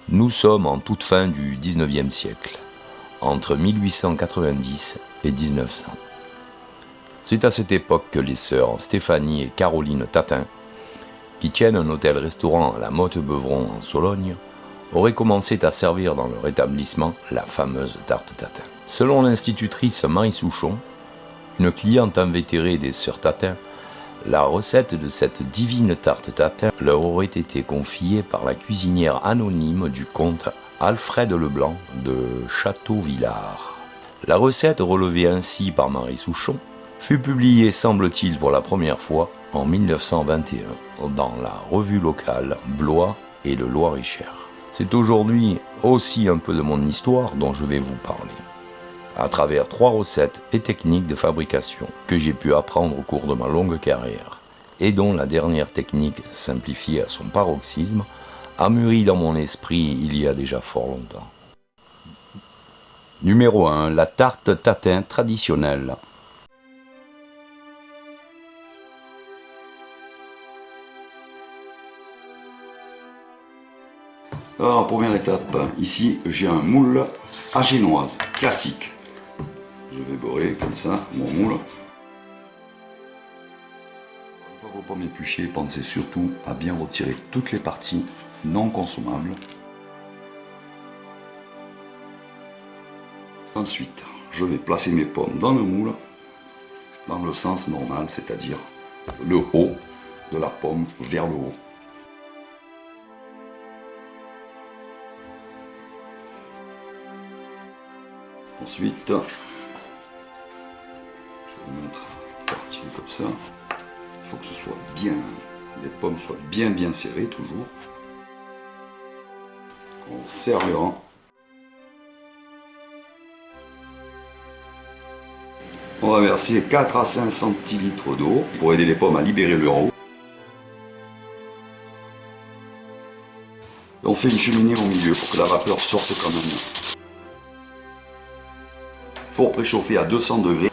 Nous sommes en toute fin du XIXe siècle, entre 1890 et 1900. C'est à cette époque que les sœurs Stéphanie et Caroline Tatin, qui tiennent un hôtel-restaurant à la Motte-Beuvron en Sologne, auraient commencé à servir dans leur établissement la fameuse tarte tatin. Selon l'institutrice Marie Souchon, une cliente invétérée des sœurs Tatin, la recette de cette divine tarte tatin leur aurait été confiée par la cuisinière anonyme du comte Alfred Leblanc de Châteauvillard. La recette, relevée ainsi par Marie Souchon, fut publiée, semble-t-il, pour la première fois en 1921 dans la revue locale Blois et le Loir-et-Cher. C'est aujourd'hui aussi un peu de mon histoire dont je vais vous parler, à travers 3 recettes et techniques de fabrication que j'ai pu apprendre au cours de ma longue carrière, et dont la dernière technique, simplifiée à son paroxysme, a mûri dans mon esprit il y a déjà fort longtemps. Numéro 1. La tarte tatin traditionnelle. Alors, première étape, ici j'ai un moule à génoise, classique. Je vais beurrer comme ça mon moule. Une fois vos pommes épluchées, pensez surtout à bien retirer toutes les parties non consommables. Ensuite, je vais placer mes pommes dans le moule, dans le sens normal, c'est-à-dire le haut de la pomme vers le haut. Ensuite, je vais mettre partie comme ça. Il faut que ce soit bien, les pommes soient bien serrées toujours. On serre les rangs. On va verser 4 à 5 centilitres d'eau pour aider les pommes à libérer leur eau. On fait une cheminée au milieu pour que la vapeur sorte quand même. Four préchauffé à 200 degrés.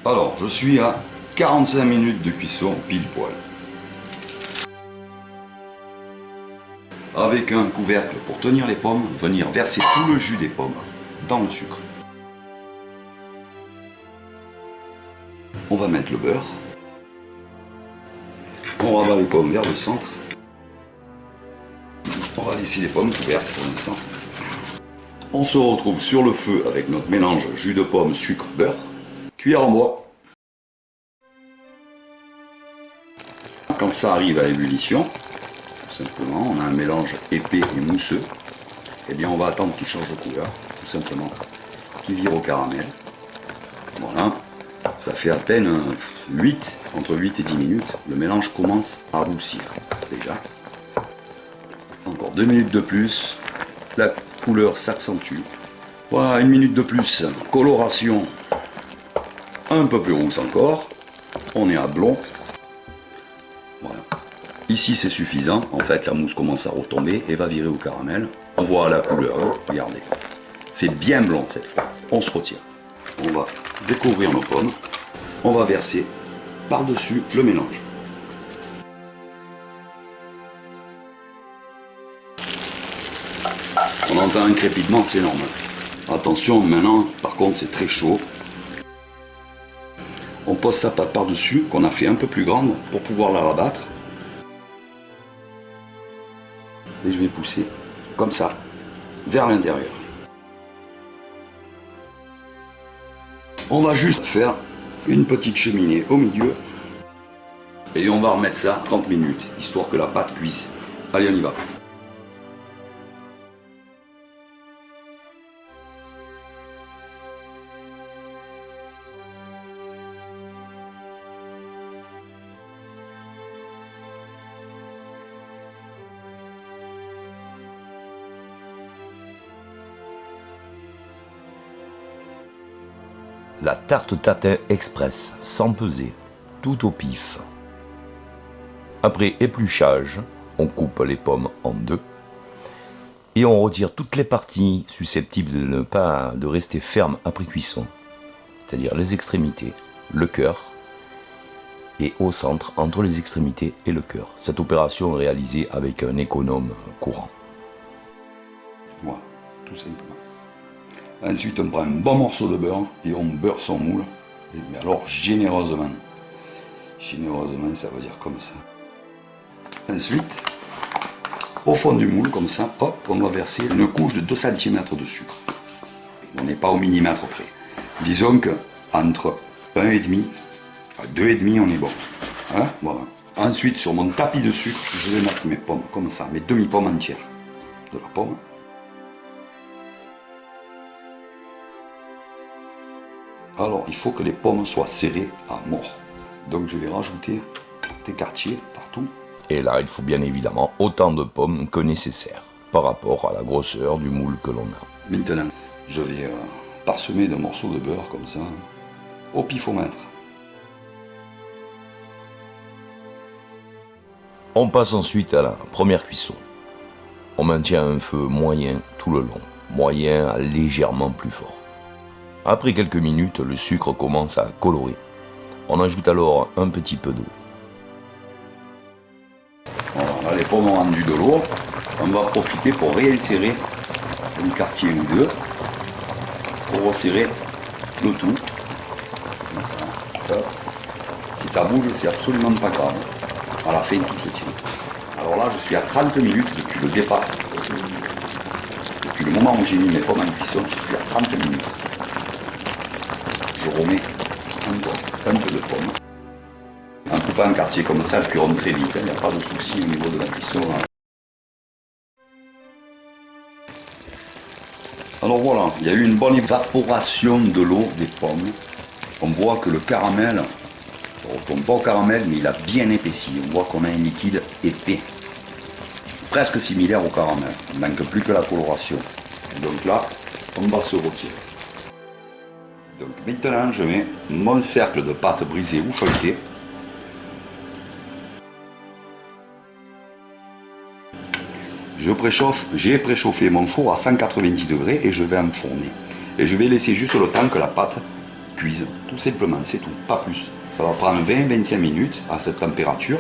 Alors, je suis à 45 minutes de cuisson pile poil. Avec un couvercle pour tenir les pommes, venir verser tout le jus des pommes dans le sucre. On va mettre le beurre. On rabat les pommes vers le centre. On va laisser les pommes couvertes pour l'instant. On se retrouve sur le feu avec notre mélange jus de pomme, sucre, beurre. Cuillère en bois. Quand ça arrive à ébullition, tout simplement, on a un mélange épais et mousseux. Eh bien, on va attendre qu'il change de couleur, tout simplement, qu'il vire au caramel. Voilà. Ça fait à peine entre 8 et 10 minutes. Le mélange commence à roussir déjà. Encore 2 minutes de plus. La couleur s'accentue. Voilà, 1 minute de plus. Coloration un peu plus rousse encore. On est à blond. Voilà. Ici c'est suffisant. En fait, la mousse commence à retomber et va virer au caramel. On voit la couleur. Regardez. C'est bien blond cette fois. On se retire. On va découvrir nos pommes. On va verser par-dessus le mélange. On entend un crépitement, c'est normal. Attention, maintenant, par contre, c'est très chaud. On pose sa pâte par-dessus, qu'on a fait un peu plus grande, pour pouvoir la rabattre. Et je vais pousser, comme ça, vers l'intérieur. On va juste faire une petite cheminée au milieu. Et on va remettre ça 30 minutes, histoire que la pâte cuise. Allez, on y va. La tarte tatin express, sans peser, tout au pif. Après épluchage, on coupe les pommes en 2 et on retire toutes les parties susceptibles de ne pas rester fermes après cuisson. c'est-à-dire les extrémités, le cœur, et au centre, entre les extrémités et le cœur. Cette opération est réalisée avec un économe courant. Voilà, tout simplement. Ensuite, on prend un bon morceau de beurre et on beurre son moule. Mais alors, généreusement. Généreusement, ça veut dire comme ça. Ensuite, au fond du moule, comme ça, hop, on va verser une couche de 2 cm de sucre. On n'est pas au millimètre près. Disons qu'entre 1,5 à 2,5, on est bon. Hein, voilà. Ensuite, sur mon tapis de sucre, je vais mettre mes pommes, comme ça, mes demi-pommes entières. De la pomme. Alors, il faut que les pommes soient serrées à mort. Donc, je vais rajouter des quartiers partout. Et là, il faut bien évidemment autant de pommes que nécessaire par rapport à la grosseur du moule que l'on a. Maintenant, je vais parsemer de morceaux de beurre comme ça, au pifomètre. On passe ensuite à la première cuisson. On maintient un feu moyen tout le long, moyen à légèrement plus fort. Après quelques minutes, le sucre commence à colorer. On ajoute alors un petit peu d'eau. Voilà, là, les pommes ont rendu de l'eau. On va profiter pour réinsérer un quartier ou deux pour resserrer le tout. Comme ça. Si ça bouge, c'est absolument pas grave. À la fin, tout se tient. Alors là, je suis à 30 minutes depuis le départ. Depuis le moment où j'ai mis mes pommes en cuisson, je suis à 30 minutes. Je remets encore un peu de pommes. En coupant un quartier comme ça, elles cuiront très vite. Il n'y a pas de souci au niveau de la cuisson. Alors voilà, il y a eu une bonne évaporation de l'eau des pommes. On voit que le caramel, on ne retombe pas au caramel, mais il a bien épaissi. On voit qu'on a un liquide épais, presque similaire au caramel. Il ne manque plus que la coloration. Et donc là, on va se retirer. Donc maintenant, je mets mon cercle de pâte brisée ou feuilletée. J'ai préchauffé mon four à 190 degrés et je vais enfourner. Et je vais laisser juste le temps que la pâte cuise. Tout simplement, c'est tout, pas plus. Ça va prendre 20-25 minutes à cette température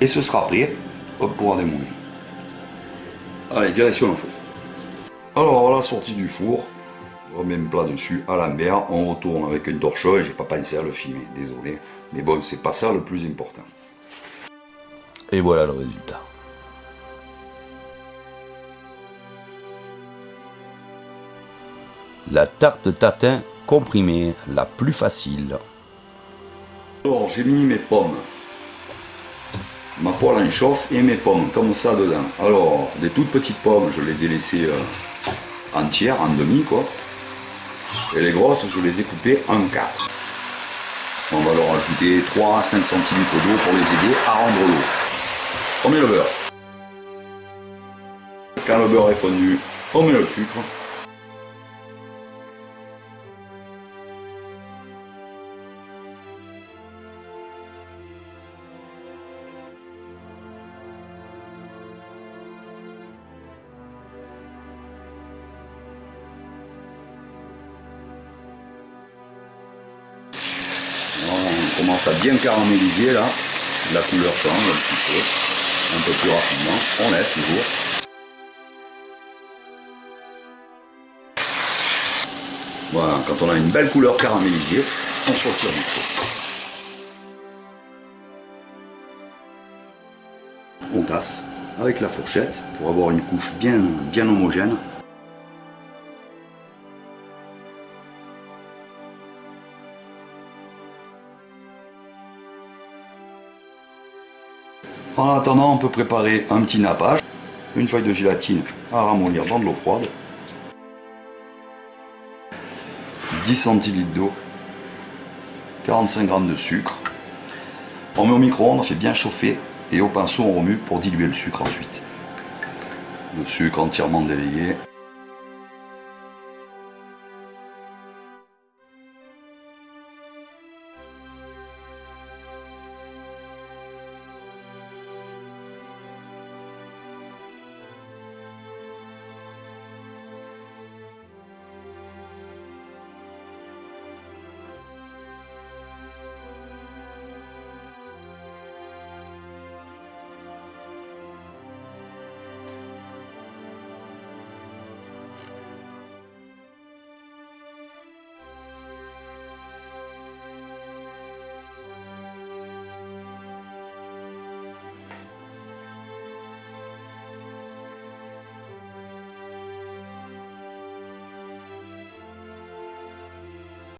et ce sera prêt pour pouvoir démouler. Allez, direction le four. Alors, à la sortie du four, on met un plat dessus à l'envers, on retourne avec une torchon et j'ai pas pensé à le filmer, désolé. Mais bon, c'est pas ça le plus important. Et voilà le résultat. La tarte tatin comprimée, la plus facile. Alors, j'ai mis mes pommes. Ma poêle en chauffe et mes pommes, comme ça dedans. Alors, des toutes petites pommes, je les ai laissées entières, en demi, quoi. Et les grosses, je les ai coupées en 4. On va leur ajouter 3 à 5 cm d'eau pour les aider à rendre l'eau. On met le beurre. Quand le beurre est fondu, on met le sucre. On commence à bien caraméliser là, la couleur change un peu plus rapidement, on laisse toujours. Voilà, quand on a une belle couleur caramélisée, on sortira du four. On tasse avec la fourchette pour avoir une couche bien homogène. En attendant, on peut préparer un petit nappage, une feuille de gélatine à ramollir dans de l'eau froide, 10 centilitres d'eau, 45 g de sucre. On met au micro-ondes, on fait bien chauffer et au pinceau on remue pour diluer le sucre ensuite. Le sucre entièrement délayé.